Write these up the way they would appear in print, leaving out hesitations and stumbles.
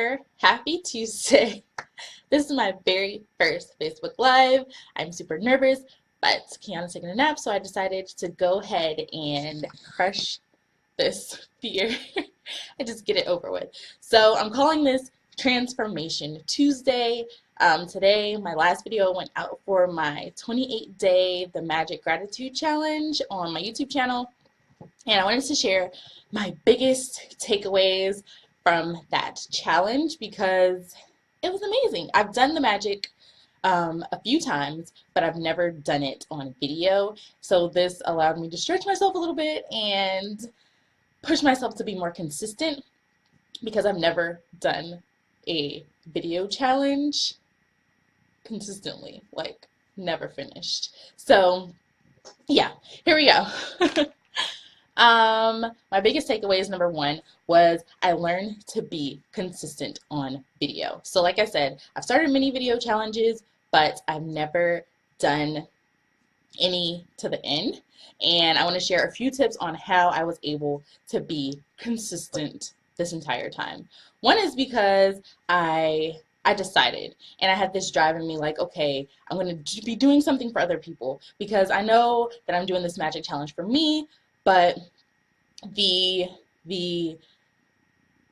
here. Happy Tuesday. This is my very first Facebook Live. I'm super nervous, but Kiana's taking a nap, so I decided to go ahead and crush this fear and just get it over with. So I'm calling this Transformation Tuesday. Today, my last video went out for my 28-day The Magic Gratitude Challenge on my YouTube channel. And I wanted to share my biggest takeaways from that challenge because it was amazing. I've done the magic a few times, but I've never done it on video. So this allowed me to stretch myself a little bit and push myself to be more consistent because I've never done a video challenge consistently, like never finished. So yeah, here we go. My biggest takeaways, number one, was I learned to be consistent on video. So like I said, I've started many video challenges, but I've never done any to the end. And I want to share a few tips on how I was able to be consistent this entire time. One is because I decided, and I had this drive in me like, okay, I'm going to be doing something for other people because I know that I'm doing this magic challenge for me, but the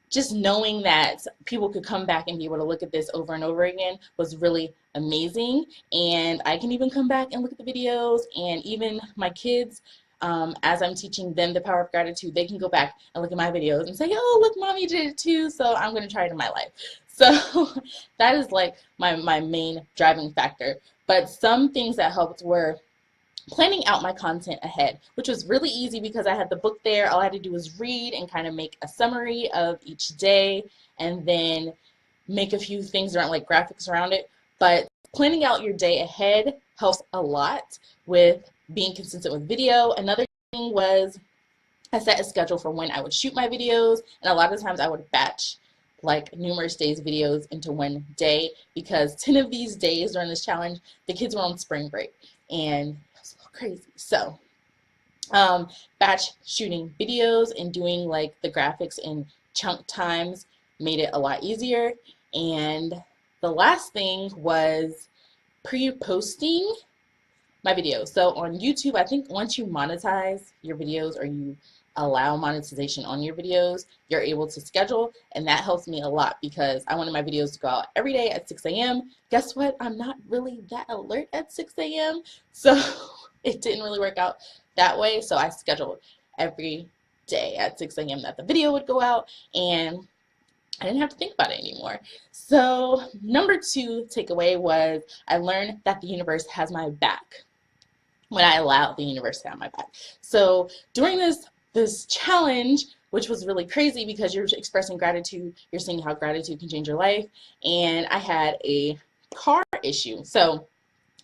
just knowing that people could come back and be able to look at this over and over again was really amazing. And I can even come back and look at the videos, and even my kids, as I'm teaching them the power of gratitude, they can go back and look at my videos and say, oh, look, mommy did it too, so I'm going to try it in my life. So that is like my main driving factor. But some things that helped were planning out my content ahead, which was really easy because I had the book there. All I had to do was read and kind of make a summary of each day and then make a few things around, like graphics around it. But planning out your day ahead helps a lot with being consistent with video. Another thing was I set a schedule for when I would shoot my videos, and a lot of times I would batch like numerous days videos into one day because 10 of these days during this challenge, the kids were on spring break, and crazy. So batch shooting videos and doing like the graphics in chunk times made it a lot easier. And the last thing was pre-posting my videos. So on YouTube, I think once you monetize your videos or you allow monetization on your videos, you're able to schedule, and that helps me a lot because I wanted my videos to go out every day at 6 a.m. Guess what? I'm not really that alert at 6 a.m. So it didn't really work out that way. So I scheduled every day at 6 a.m. that the video would go out, and I didn't have to think about it anymore. So number two takeaway was I learned that the universe has my back when I allow the universe to have my back. So during this challenge, which was really crazy because you're expressing gratitude, you're seeing how gratitude can change your life, and I had a car issue. So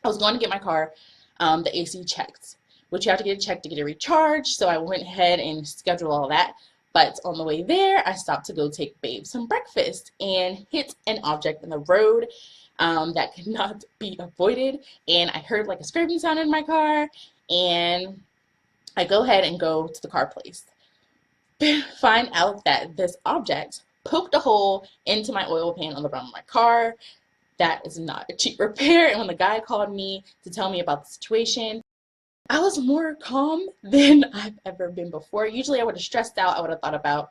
I was going to get my car, the AC checked, which you have to get it checked to get it recharged. So I went ahead and scheduled all that. But on the way there, I stopped to go take Babe some breakfast and hit an object in the road that could not be avoided. And I heard like a scraping sound in my car, and I go ahead and go to the car place. Find out that this object poked a hole into my oil pan on the bottom of my car. That is not a cheap repair. And when the guy called me to tell me about the situation, I was more calm than I've ever been before. Usually I would have stressed out. I would have thought about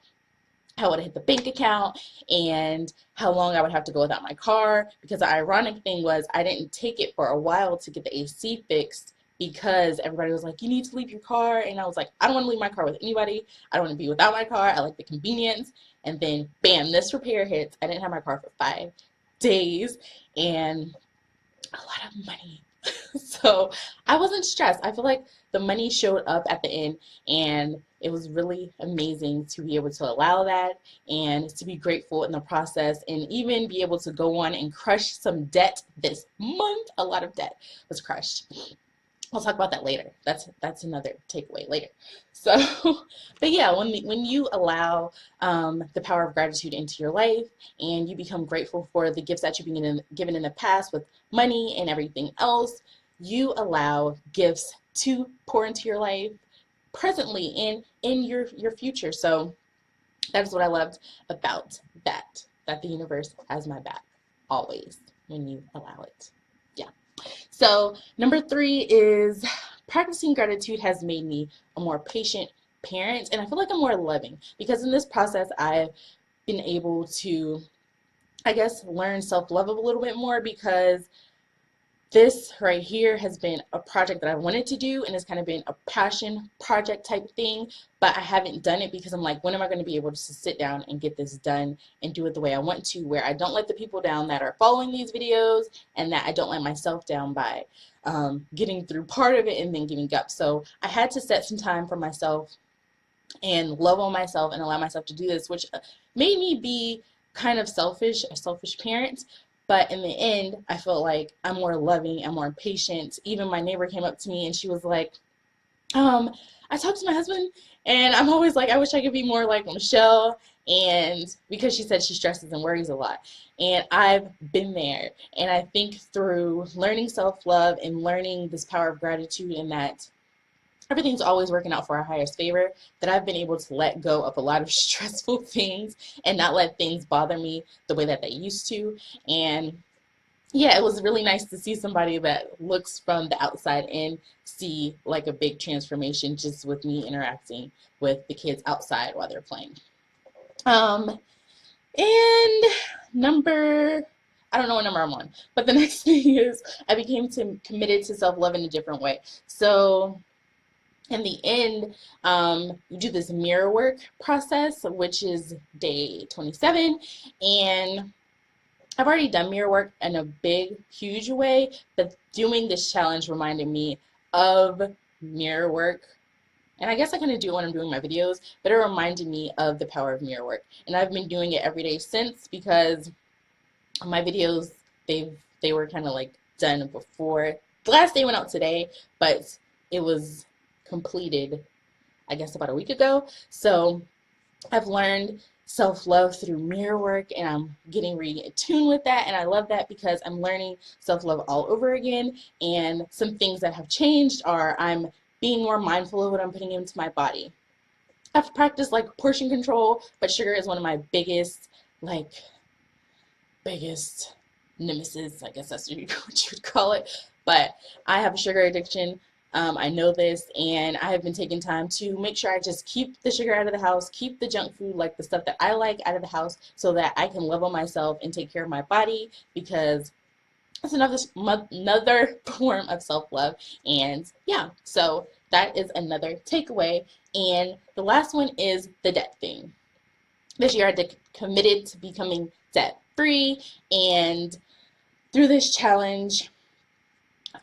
how I would have hit the bank account and how long I would have to go without my car, because the ironic thing was I didn't take it for a while to get the AC fixed because everybody was like, you need to leave your car. And I was like, I don't want to leave my car with anybody. I don't want to be without my car. I like the convenience. And then bam, this repair hits. I didn't have my car for 5 days and a lot of money. So I wasn't stressed. I feel like the money showed up at the end, and it was really amazing to be able to allow that and to be grateful in the process, and even be able to go on and crush some debt this month. A lot of debt was crushed. I'll talk about that later. That's another takeaway later. So, but yeah, when you allow the power of gratitude into your life, and you become grateful for the gifts that you've been given in the past with money and everything else, you allow gifts to pour into your life presently and in your future. So that is what I loved about that. that the universe has my back always when you allow it. Yeah. So number 3 is practicing gratitude has made me a more patient parent, and I feel like I'm more loving because in this process I've been able to, I guess, learn self-love a little bit more, because this right here has been a project that I wanted to do, and it's kind of been a passion project type thing, but I haven't done it because I'm like, when am I going to be able to sit down and get this done and do it the way I want to, where I don't let the people down that are following these videos, and that I don't let myself down by getting through part of it and then giving up. So I had to set some time for myself and love on myself and allow myself to do this, which made me be kind of selfish, a selfish parent. But in the end, I felt like I'm more loving, I'm more patient. Even my neighbor came up to me and she was like, I talked to my husband, and I'm always like, I wish I could be more like Michelle. And because she said she stresses and worries a lot. And I've been there. And I think through learning self-love and learning this power of gratitude, and that everything's always working out for our highest favor, that I've been able to let go of a lot of stressful things and not let things bother me the way that they used to. And yeah, it was really nice to see somebody that looks from the outside in see like a big transformation just with me interacting with the kids outside while they're playing. And number, I don't know what number I'm on, but the next thing is I became committed to self-love in a different way. So in the end, you do this mirror work process, which is day 27, and I've already done mirror work in a big, huge way, but doing this challenge reminded me of mirror work. And I guess I kind of do it when I'm doing my videos, but it reminded me of the power of mirror work. And I've been doing it every day since, because my videos, they were kind of like done before. The last day went out today, but it was completed, I guess, about a week ago. So I've learned self-love through mirror work, and I'm getting re-attuned with that, and I love that because I'm learning self-love all over again. And some things that have changed are I'm being more mindful of what I'm putting into my body. I've practiced like portion control, but sugar is one of my biggest nemesis, I guess that's what you would call it. But I have a sugar addiction. I know this, and I have been taking time to make sure I just keep the sugar out of the house, keep the junk food, like the stuff that I like, out of the house, so that I can love on myself and take care of my body, because it's another form of self-love. And yeah, so that is another takeaway. And the last one is the debt thing. This year I committed to becoming debt-free, and through this challenge,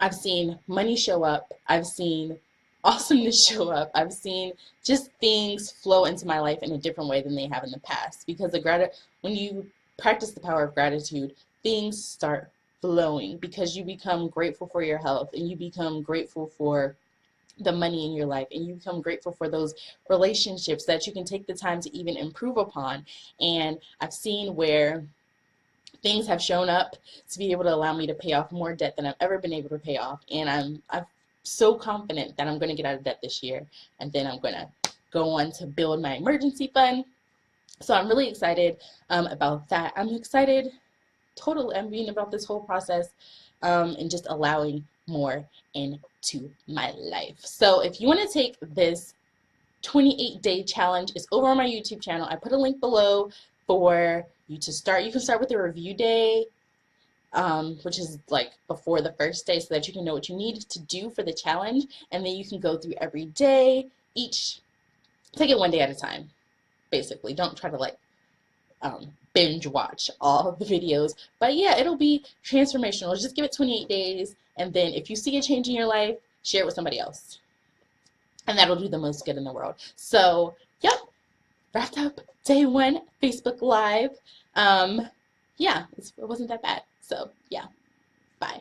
I've seen money show up. I've seen awesomeness show up. I've seen just things flow into my life in a different way than they have in the past. Because when you practice the power of gratitude, things start flowing, because you become grateful for your health, and you become grateful for the money in your life, and you become grateful for those relationships that you can take the time to even improve upon. And I've seen where things have shown up to be able to allow me to pay off more debt than I've ever been able to pay off. And I'm so confident that I'm going to get out of debt this year, and then I'm going to go on to build my emergency fund. So I'm really excited about that. I'm excited totally, I mean, about this whole process, and just allowing more into my life. So if you want to take this 28-day challenge, it's over on my YouTube channel. I put a link below for you to start. You can start with a review day, which is like before the first day, so that you can know what you need to do for the challenge, and then you can go through every day. Take it one day at a time, basically. Don't try to like binge watch all of the videos. But yeah, it'll be transformational. Just give it 28 days, and then if you see a change in your life, share it with somebody else, and that'll do the most good in the world. So yep, wrapped up day 1 Facebook Live. Yeah, it wasn't that bad. So yeah, bye.